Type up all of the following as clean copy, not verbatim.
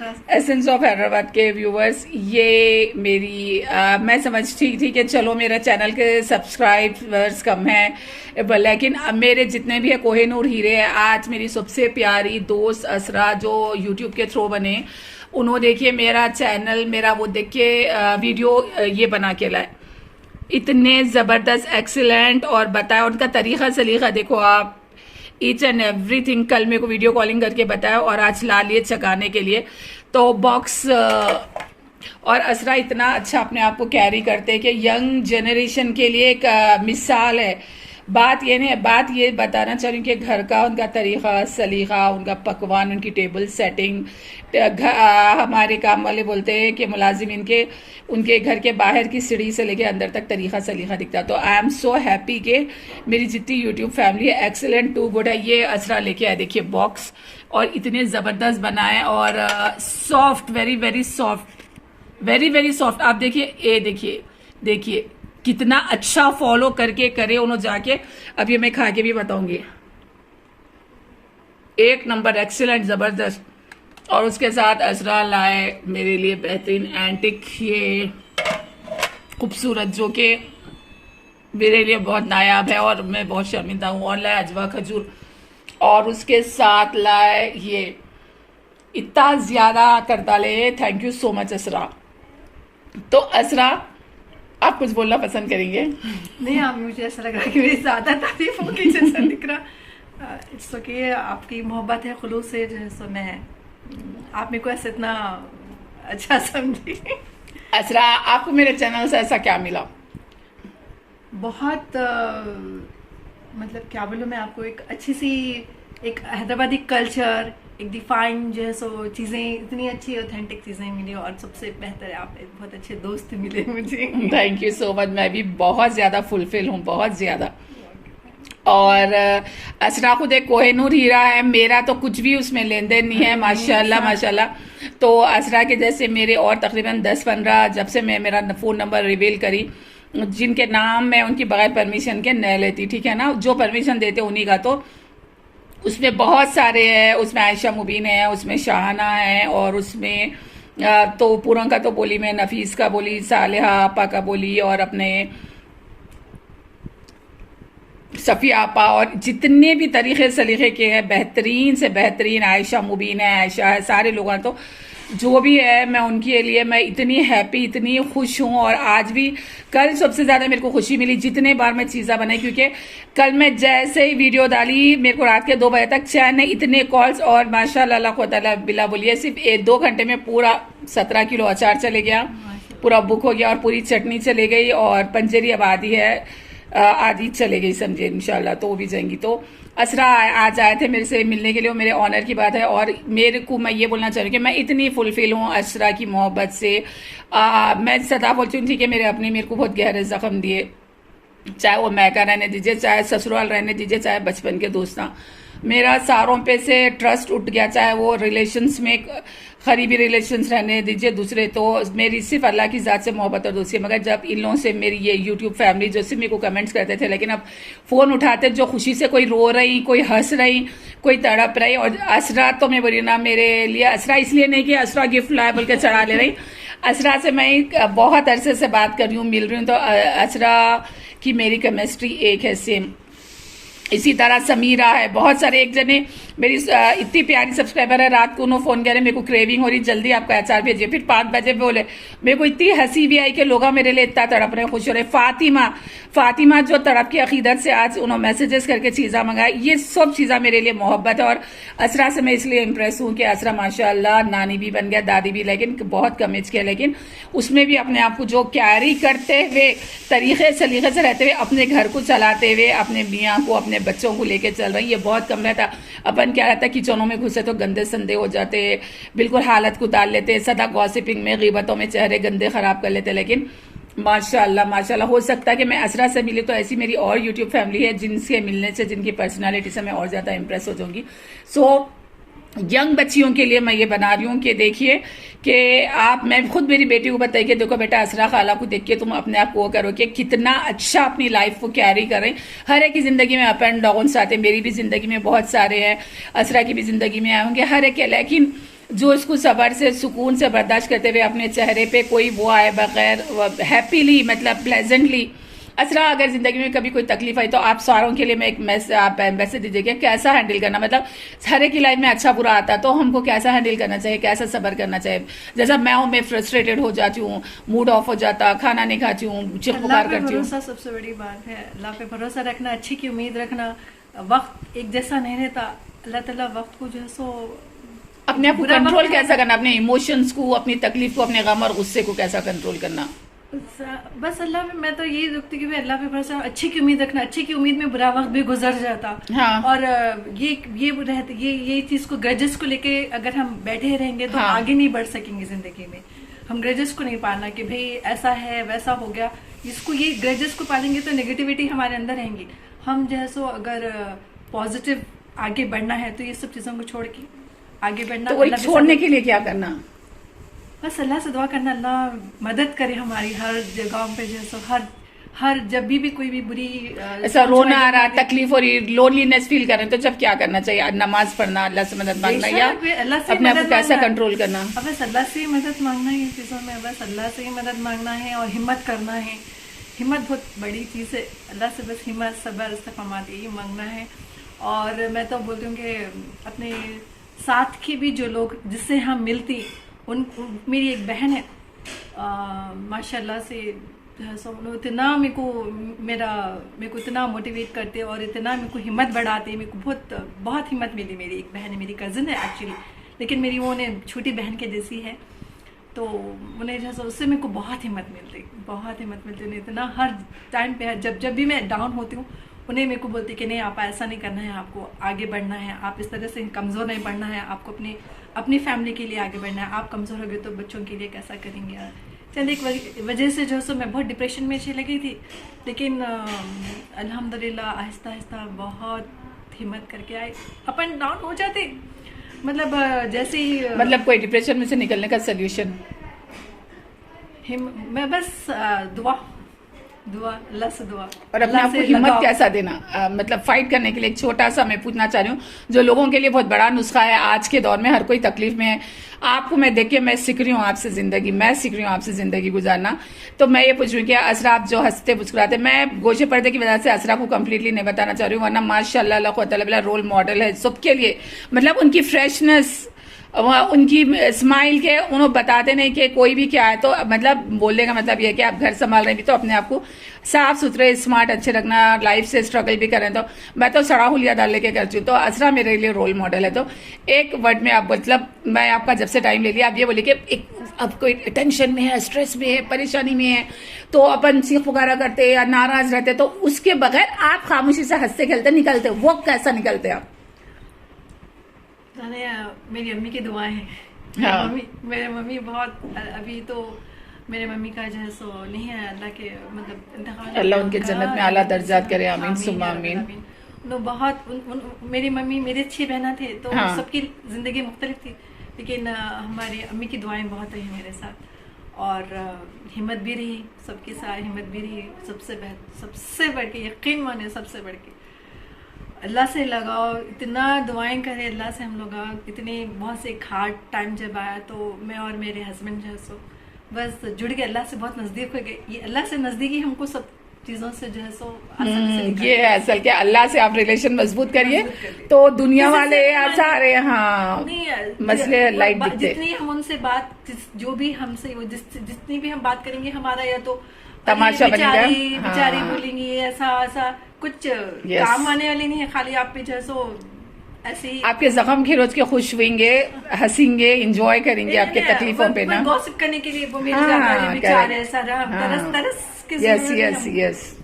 Essence of Hyderabad के viewers, ये मेरी मैं समझती थी कि चलो मेरा चैनल के सब्सक्राइबर्स कम हैं, लेकिन अब मेरे जितने भी है कोहिनूर हीरे हैं। आज मेरी सबसे प्यारी दोस्त असरा जो यूट्यूब के थ्रू बने, उन्होंने देखिए मेरा चैनल मेरा वो देख के वीडियो ये बना के लाए, इतने ज़बरदस्त एक्सीलेंट, और बताया उनका तरीक़ा सलीक़ा देखो आप, ईच एंड एवरीथिंग। कल मेरे को वीडियो कॉलिंग करके बताया और आज ला लिए चकाने के लिए तो बॉक्स। और असरा इतना अच्छा अपने आप को कैरी करते हैं कि यंग जनरेशन के लिए एक मिसाल है। बात ये नहीं, बात ये बताना चाह रही हूँ कि घर का उनका तरीक़ा सलीक़ा, उनका पकवान, उनकी टेबल सेटिंग, हमारे काम वाले बोलते हैं कि मुलाजिम इनके उनके घर के बाहर की सीढ़ी से लेके अंदर तक तरीक़ा सलीक़ा दिखता। तो आई एम सो हैप्पी कि मेरी जितनी यूट्यूब फैमिली है एक्सेलेंट टू गुड है। ये असरा लेके आए देखिए बॉक्स, और इतने ज़बरदस्त बनाए और soft, very very soft, very very soft. आप देखिए, ये देखिए देखिए कितना अच्छा फॉलो करके करे उन्होंने जाके। अब ये मैं खा के भी बताऊंगी, एक नंबर एक्सीलेंट ज़बरदस्त। और उसके साथ असरा लाए मेरे लिए बेहतरीन एंटिक ये खूबसूरत, जो कि मेरे लिए बहुत नायाब है और मैं बहुत शर्मिंदा हूँ। और लाए अजवा खजूर, और उसके साथ लाए ये इतना ज़्यादा करता ले। थैंक यू सो मच असरा। तो असरा, आप कुछ बोलना पसंद करेंगे? नहीं, आप, मुझे ऐसा लग रहा है कि मेरी ज़्यादा तारीफ होगी जैसा दिख रहा। इट्स ओके, आपकी मोहब्बत है खुलूस से, जो है सो मैं आप मेरे को ऐसे इतना अच्छा समझी। असरा, आपको मेरे चैनल से ऐसा क्या मिला? बहुत मतलब क्या बोलूँ मैं आपको, एक अच्छी सी एक हैदराबादी कल्चर, एक डिफाइन जो है सो चीज़ें, इतनी अच्छी ऑथेंटिक चीज़ें मिली, और सबसे बेहतर है आप एक बहुत अच्छे दोस्त मिले मुझे। Thank you so much. मैं भी बहुत ज़्यादा फुलफिल हूँ, बहुत ज़्यादा। और असरा खुद एक कोहिनूर हीरा है, मेरा तो कुछ भी उसमें लेन देन नहीं है, माशाल्लाह माशाल्लाह। तो असरा के जैसे मेरे और तकरीबन 10-15, जब से मैं मेरा फ़ोन नंबर रिवील करी, जिनके नाम मैं उनकी बगैर परमिशन के न लेती, ठीक है ना, जो परमिशन देते उन्हीं का। तो उसमें बहुत सारे हैं, उसमें आयशा मुबीन है, उसमें शाहाना है, और उसमें तो पूरन का तो बोली, मैं नफीस का बोली, सालेहा आपा का बोली, और अपने सफ़िया आपा, और जितने भी तरीक़े सलीक़े के हैं बेहतरीन से बेहतरीन, आयशा मुबीन है, आयशा है, सारे लोग हैं। तो जो भी है मैं उनके लिए मैं इतनी हैप्पी, इतनी खुश हूँ। और आज भी, कल सबसे ज़्यादा मेरे को खुशी मिली जितने बार मैं चीज़ा बनाई, क्योंकि कल मैं जैसे ही वीडियो डाली मेरे को रात के 2 बजे तक चैन नहीं, इतने कॉल्स, और माशाल्लाह अल्लाह ताला बिला बोलिए सिर्फ 1-2 घंटे में पूरा 17 किलो अचार चले गया, पूरा बुक हो गया, और पूरी चटनी चले गई, और पंजेरी अब आधी है, आधी चले गई समझे, इंशाल्लाह तो वो भी जाएंगी। तो असरा आज आए थे मेरे से मिलने के लिए, मेरे ऑनर की बात है। और मेरे को मैं ये बोलना चाह रही हूँ कि मैं इतनी फुलफिल हूँ असरा की मोहब्बत से। मैं सदा बोलती थी कि मेरे अपने मेरे को बहुत गहरे ज़ख्म दिए, चाहे वो मैका रहने दीजिए, चाहे ससुराल रहने दीजिए, चाहे बचपन के दोस्तां, मेरा सारों पे से ट्रस्ट उठ गया, चाहे वो रिलेशंस में करीबी रिलेशंस रहने दीजिए दूसरे। तो मेरी सिर्फ अल्लाह की ज़ात से मोहब्बत और दोस्ती है। मगर जब इन लोगों से मेरी ये यूट्यूब फैमिली जो सिर्फ मेरे को कमेंट्स करते थे, लेकिन अब फ़ोन उठाते जो खुशी से, कोई रो रही, कोई हंस रही, कोई तड़प रही। और असरा तो मैं बोली ना, मेरे लिए असरा इसलिए नहीं कि असरा गिफ्ट लाए बोल के चढ़ा ले रही, असरा से मैं बहुत अरसे से बात कर रही हूँ, मिल रही हूँ। तो असरा की मेरी केमिस्ट्री एक है, सेम। इसी तरह समीरा है, बहुत सारे, एक जने मेरी इतनी प्यारी सब्सक्राइबर है, रात को उन्होंने फ़ोन करे, मेरे को क्रेविंग हो रही, जल्दी आपका अचार भेजिए। फिर 5 बजे बोले, मेरे को इतनी हंसी भी आई कि लोग मेरे लिए इतना तड़प रहे, खुश हो रहे। फातिमा जो तड़प की अकीदत से आज उन्होंने मैसेजेस करके चीज़ा मंगाई, ये सब चीज़ा मेरे लिए मोहब्बत है। और असरा से मैं इसलिए इम्प्रेस हूँ कि असरा माशाल्लाह नानी भी बन गया, दादी भी, लेकिन बहुत कम एज के, लेकिन उसमें भी अपने आप को जो कैरी करते हुए, तरीक़े सलीक़े से रहते हुए, अपने घर को चलाते हुए, अपने मियाँ को, अपने बच्चों को लेके चल रही। ये बहुत कम रहता। अपन क्या रहता, किचनों में घुसे तो गंदे संदे हो जाते, बिल्कुल हालत को डाल लेते, सदा गॉसिपिंग में, ग़ीबतों में चेहरे गंदे ख़राब कर लेते। लेकिन माशाल्लाह माशाल्लाह, हो सकता है कि मैं असरा से मिली तो ऐसी मेरी और यूट्यूब फैमिली है जिनसे मिलने से, जिनकी पर्सनालिटी से मैं और ज़्यादा इंप्रेस हो जाऊंगी। सो यंग बच्चियों के लिए मैं ये बना रही हूँ कि देखिए कि आप, मैं खुद मेरी बेटी को बताई कि देखो बेटा, असरा खाला को देख के तुम अपने आप को करो कि कितना अच्छा अपनी लाइफ को कैरी करें। हर एक की ज़िंदगी में अप एंड डाउन्स आते हैं, मेरी भी ज़िंदगी में बहुत सारे हैं, असरा की भी ज़िंदगी में आए होंगे, हर एक है। लेकिन जो इसको सब्र से सुकून से बर्दाश्त करते हुए अपने चेहरे पे कोई वो आए बगैर हैप्पीली मतलब प्लेजेंटली। असरा, अगर जिंदगी में कभी कोई तकलीफ आई तो आप सारों के लिए मैं एक आप मैसेज दीजिएगा कैसा हैंडल करना, मतलब हर एक की लाइफ में अच्छा बुरा आता है तो हमको कैसा हैंडल करना चाहिए, कैसा सब्र करना चाहिए। जैसा मैं हूँ, मैं फ्रस्ट्रेटेड हो जाती हूँ, मूड ऑफ हो जाता, खाना नहीं खाती हूँ, चिक पुकार करती हूँ। भरोसा सबसे बड़ी बात है, अल्लाह पे भरोसा रखना, अच्छी की उम्मीद रखना। वक्त एक जैसा नहीं रहता, अल्लाह ताला वक्त को जो है सो अपने आप को कंट्रोल कैसा करना, अपने इमोशंस को, अपनी तकलीफ को, अपने गम और गुस्से को कैसा कंट्रोल करना। बस अल्लाह पे मैं तो यही रुकती कि अल्लाह पे भरोसा, अच्छी की उम्मीद रखना। अच्छी की उम्मीद में बुरा वक्त भी गुजर जाता। हाँ। और ये रहते ये चीज को, ग्रजेस को लेके अगर हम बैठे रहेंगे तो हाँ। आगे नहीं बढ़ सकेंगे जिंदगी में। हम ग्रजेस को नहीं पालना कि भाई ऐसा है वैसा हो गया, इसको ये ग्रजेस को पालेंगे तो नेगेटिविटी हमारे अंदर रहेंगी। हम जो है सो अगर पॉजिटिव आगे बढ़ना है तो ये सब चीजों को छोड़ के आगे बढ़ना। तो वही छोड़ने के लिए क्या करना? बस अल्लाह से दुआ करना, अल्लाह मदद करे हमारी हर जगह पे, जैसे हर जब भी कोई भी बुरी ऐसा रोना आ रहा, तकलीफ हो रही, लोनलीनेस फील कर रहे हैं तो जब क्या करना चाहिए? नमाज पढ़ना, अल्लाह से मदद मांगना, या अपने आप को कैसा कंट्रोल करना? अब बस अल्लाह से ही मदद मांगना है इन चीजों में, बस अल्लाह से ही मदद मांगना है और हिम्मत करना है। हिम्मत बहुत बड़ी चीज है, अल्लाह से बस हिम्मत, सब्र, इस्तिक़ामत यही मांगना है। और मैं तो बोलती हूँ कि अपने साथ की भी जो लोग जिससे हम मिलती, मेरी एक बहन है माशाल्लाह से सो इतना मेरे को इतना मोटिवेट करते और इतना मेरे को हिम्मत बढ़ाते। मेरे को बहुत हिम्मत मिली। मेरी एक बहन है, मेरी कज़न है एक्चुअली, लेकिन मेरी वो उन्हें छोटी बहन के जैसी है, तो उन्हें जैसा उससे मेरे को बहुत हिम्मत मिलती। उन्हें इतना हर टाइम पे जब भी मैं डाउन होती हूँ उन्हें मेरे को बोलती कि नहीं आप ऐसा नहीं करना है, आपको आगे बढ़ना है, आप इस तरह से कमज़ोर नहीं बढ़ना है, आपको अपनी फैमिली के लिए आगे बढ़ना है। आप कमज़ोर हो गए तो बच्चों के लिए कैसा करेंगे यार। चल एक वजह से जो सो मैं बहुत डिप्रेशन में अच्छी लगी थी, लेकिन अल्हम्दुलिल्लाह आहिस्ता आहिस्ता बहुत हिम्मत करके आए। अप एंड डाउन हो जाते, मतलब जैसे ही मतलब कोई डिप्रेशन में से निकलने का सोल्यूशन मैं बस दुआ अल्लाह से दुआ और अपने आप को हिम्मत कैसा देना, मतलब फाइट करने के लिए। एक छोटा सा मैं पूछना चाह रही हूँ, जो लोगों के लिए बहुत बड़ा नुस्खा है आज के दौर में, हर कोई तकलीफ में है। आपको मैं देख के मैं सीख रही हूँ आपसे जिंदगी गुजारना। तो मैं ये पूछ रही हूँ कि असरा आप जो हंसते मुस्कुराते, मैं गोशे पर्दे की वजह से असरा को कम्प्लीटली नहीं बताना चाह रही हूँ, वरना माशाल्लाह अल्लाह ताला रोल मॉडल है सबके लिए। मतलब उनकी फ्रेशनेस, उनकी स्माइल के उन्होंने बताते नहीं कि कोई भी क्या है, तो मतलब बोलने का मतलब यह कि आप घर संभाल रहे भी तो अपने आप को साफ सुथरे स्मार्ट अच्छे रखना, लाइफ से स्ट्रगल भी कर रहे हैं। तो मैं तो सड़ा हुलिया डाल लेके करती हूँ, तो असरा मेरे लिए रोल मॉडल है। तो एक वर्ड में आप मतलब, मैं आपका जब से टाइम ले लिया, आप ये बोलिए कि अब कोई टेंशन में है, स्ट्रेस में है, परेशानी में है, तो अपन चीख पुकारा करते या नाराज रहते, तो उसके बगैर आप खामोशी से हंसते खेलते निकलते, वो कैसा निकलते आप? मेरी अम्मी की दुआएं हैं। हाँ। मेरे मम्मी बहुत, अभी तो मेरे मम्मी का जो है सो नहीं है, अल्लाह के मतलब इंतकाल, अल्लाह उनके जन्नत में आला दर्जात करे, आमीन सुम्मा आमीन। लोग बहुत मेरी मम्मी मेरे 6 बहना थे, तो हाँ। सबकी जिंदगी मुख्तलिफ थी, लेकिन हमारी अम्मी की दुआएं बहुत रही मेरे साथ, और हिम्मत भी रही, सबके साथ हिम्मत भी रही। सबसे बढ़ के यकीन माने, सबसे बढ़ के अल्लाह से लगाओ, इतना दुआएं करें अल्लाह से हम लोग। इतने बहुत से हार्ड टाइम जब आया तो मैं और मेरे हस्बैंड जो है सो बस जुड़ के अल्लाह से बहुत नज़दीक हो गए। ये अल्लाह से नज़दीकी हमको सब चीज़ों से जो है सो ये है असल के, अल्लाह से आप रिलेशन मजबूत करिए तो दुनिया वाले आप सारे हाँ मसले लाइट दिखते। जितनी हम उनसे बात, जो भी हमसे जितनी भी हम बात करेंगे, हमारा या तो तमाशा बनेगा, बेचारी बोलेंगी, ऐसा कुछ काम आने वाली नहीं है, खाली आप पे जो है सो ऐसे ही आपके जख्म के रोज के खुश होंगे, हंसेंगे, एंजॉय करेंगे आपके तकलीफों पे ना, गॉसिप करने के लिए वो मिल जाता है बेचारे, तरस के यस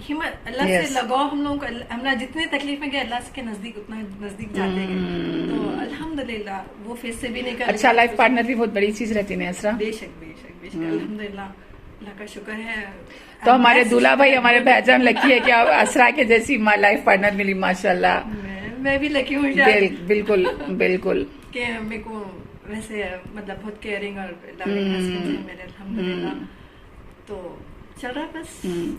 हिम्मत अल्लाह से लगाओ। हम लोग हमारा जितने तकलीफ में गए अल्लाह के नजदीक उतना नजदीक जाते हैं, तो अल्हम्दुलिल्लाह वो फेस से भी निकल। अच्छा, लाइफ पार्टनर भी बहुत बड़ी चीज रहती है असरा। बेशक अल्हम्दुलिल्लाह, अल्लाह का शुक्र है। तो हमारे दूल्हा भाई, हमारे पहचान लकी है कि असरा के जैसी लाइफ पार्टनर मिली माशाल्लाह। मैं भी लकी हूँ बिल्कुल कि मेरे को वैसे मतलब बहुत केयरिंग और लविंग हस्बैंड है मेरे, अल्हम्दुलिल्लाह। तो चल रहा है बस,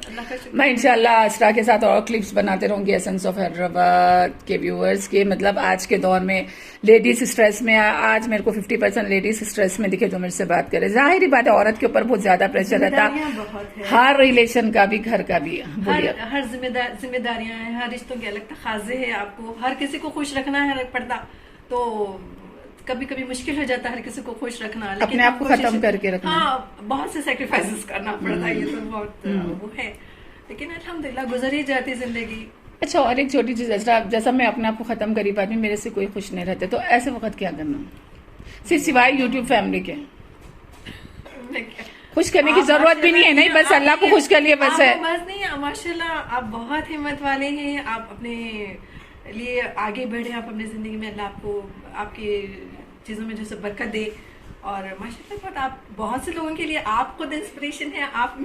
अल्लाह का शुक्र। मैं इंशाल्लाह असरा के साथ और क्लिप्स बनाते रहूंगी एसेंस ऑफ हैदराबाद के व्यूअर्स के। मतलब आज के दौर में लेडीज स्ट्रेस में, आज मेरे को 50% लेडीज स्ट्रेस में दिखे जो मेरे से बात करे। जाहिर ही बात है औरत के ऊपर बहुत ज्यादा प्रेशर रहता जिम्मेदारियां बहुत है, हर रिलेशन का भी, घर का भी। बोलिए। हर जिम्मेदारियां हैं, हर रिश्तों के अलग तकाजे है, आपको हर किसी को खुश रखना है पड़ता, तो कभी कभी मुश्किल हो जाता है हर किसी को खुश रखना, लेकिन अपने आप को खत्म करके रखना। हाँ, बहुत से सेक्रीफाइसेस करना पड़ता है, ये तो बहुत वो है, लेकिन अल्हम्दुलिल्लाह गुजर ही जाती जिंदगी। अच्छा, और एक छोटी चीज असरा, जैसा मैं अपने आप को खत्म करी पाती हूँ, मेरे से कोई खुश नहीं रहते, तो ऐसे वक्त क्या करना? सिर्फ सिवाय यूट्यूब फैमिली के खुश करने की जरूरत भी नहीं है। नहीं, बस अल्लाह को खुश कर लिए बस है। बस नहीं, माशाल्लाह आप बहुत हिम्मत वाले हैं, आप अपने लिए आगे बढ़े, आप अपनी जिंदगी में अल्लाह आपको आपकी चीजों में जैसे बरकत दे, और माशाल्लाह आप बहुत से लोगों के लिए आप खुद इंस्पिरेशन है। आप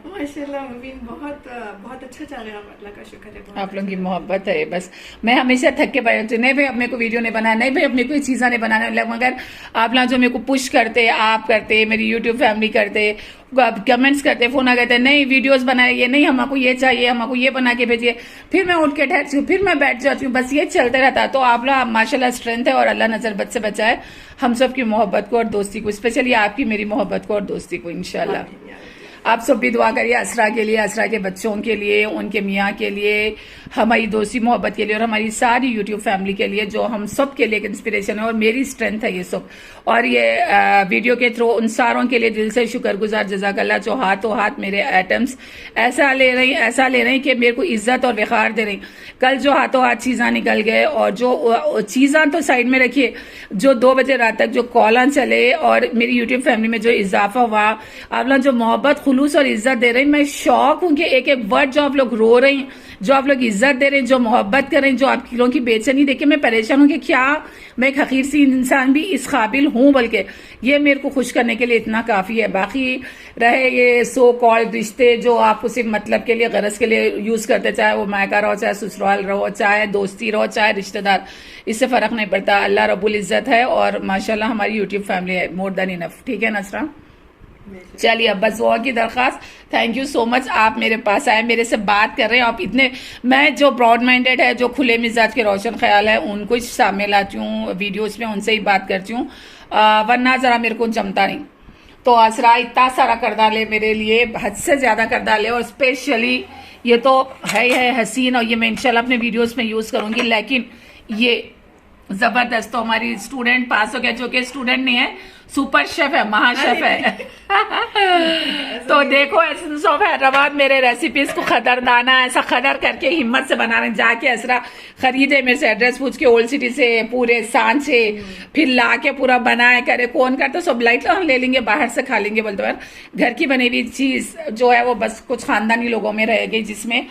माशाल्लाह मुबीन बहुत बहुत अच्छा चल रहा है, अल्लाह का शुक्र है। आप लोगों की मोहब्बत है बस। मैं हमेशा थक के बैठती हूँ, नहीं भाई अपने को वीडियो नहीं बनाना, नहीं भाई अपने कोई चीज़ें नहीं बनाना, मगर आप लोग जो मेरे को पुश करते, आप करते, मेरी यूट्यूब फैमिली करते, कमेंट्स करते, फोन आ कहते नहीं वीडियोस बनाइए, नहीं हमको ये चाहिए, हमको ये बना के भेजिए, फिर मैं उठ के ठहरती हूँ, फिर मैं बैठ जाती हूँ, बस ये चलते रहता है। तो आप लोग माशाल्लाह स्ट्रेंथ है, और अल्लाह नजर बद से बचाए हम सब की मोहब्बत को और दोस्ती को, स्पेशली आपकी मेरी मोहब्बत को और दोस्ती को इंशाल्लाह। आप सब भी दुआ करिए असरा के लिए, असरा के बच्चों के लिए, उनके मियाँ के लिए, हमारी दोस्ती मोहब्बत के लिए, और हमारी सारी यूट्यूब फैमिली के लिए, जो हम सब के लिए एक इंस्पिरेशन है और मेरी स्ट्रेंथ है ये सब। और ये वीडियो के थ्रू उन सारों के लिए दिल से शुक्रगुजार, जज़ाकल्लाह, जो हाथों हाथ मेरे एटम्स ऐसा ले रही कि मेरे को इज्जत और वक़ार दे रही। कल जो हाथों हाथ चीज़ा निकल गए, और जो चीज़ा तो साइड में रखिए, जो 2 बजे रात तक जो कॉलां चले, और मेरी यूट्यूब फैमिली में जो इजाफा हुआ, आप लोग जो मोहब्बत, खुलूस और इज्जत दे रहे हैं, मैं शौक हूं कि एक एक वर्ड जो आप लोग रो रहे हैं, जो आप लोग इज्जत दे रहे हैं, जो मोहब्बत कर रहे हैं, जो आप लोगों की बेचैनी देख के मैं परेशान हूं कि क्या मैं एक हकीर सी इंसान भी इस काबिल हूं, बल्कि ये मेरे को खुश करने के लिए इतना काफी है। बाकी रहे ये सो कॉल्ड रिश्ते जो आपको सिर्फ मतलब के लिए, गरज के लिए यूज करते, चाहे वो मायका रहो, चाहे ससुराल रहो, चाहे दोस्ती रहो, चाहे रिश्तेदार, इससे फर्क नहीं पड़ता। अल्लाह रब्बुल इज्जत है, और माशाल्लाह हमारी यूट्यूब फैमिली है मोर देन इनफ। ठीक है नसरा, चलिए अब बस वो की दरखास्त, थैंक यू सो मच, आप मेरे पास आए, मेरे से बात कर रहे हैं, आप इतने, मैं जो ब्रॉड माइंडेड है, जो खुले मिजाज के रोशन ख्याल है, उनको ही सामने लाती हूँ वीडियोस में, उनसे ही बात करती हूँ, वरना जरा मेरे को जमता नहीं। तो असरा इतना सारा कर डाले मेरे लिए, हद से ज्यादा कर डाले, और स्पेशली ये तो है हसीन, और ये मैं इंशाल्लाह अपने वीडियोस में यूज करूंगी, लेकिन ये जबरदस्त। तो हमारी स्टूडेंट पास हो गया, जो कि स्टूडेंट नहीं है, सुपर शेफ है, महाशेफ है। तो देखो एसेंस ऑफ हैदराबाद मेरे रेसिपीज को खदरदाना ऐसा खदर करके हिम्मत से बनाने, जाके असरा खरीदे मेरे से, एड्रेस पूछ के ओल्ड सिटी से, पूरे सांझ से, फिर ला के पूरा बनाए करे, कौन करता, सब लाइट हम ले लेंगे, बाहर से खा लेंगे, बोलते यार घर की बनी हुई चीज जो है वो बस कुछ खानदानी लोगों में रह गई, जिसमें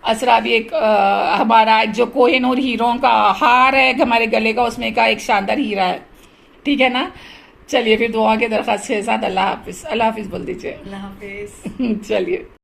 असरा भी एक हमारा जो कोहिनूर हीरों का हार है हमारे गले का, उसमें का एक शानदार हीरा है। ठीक है ना, चलिए फिर दुआ के दरखास्त के साथ अल्लाह हाफिज बोल दीजिए। अल्लाह हाफिज। चलिए।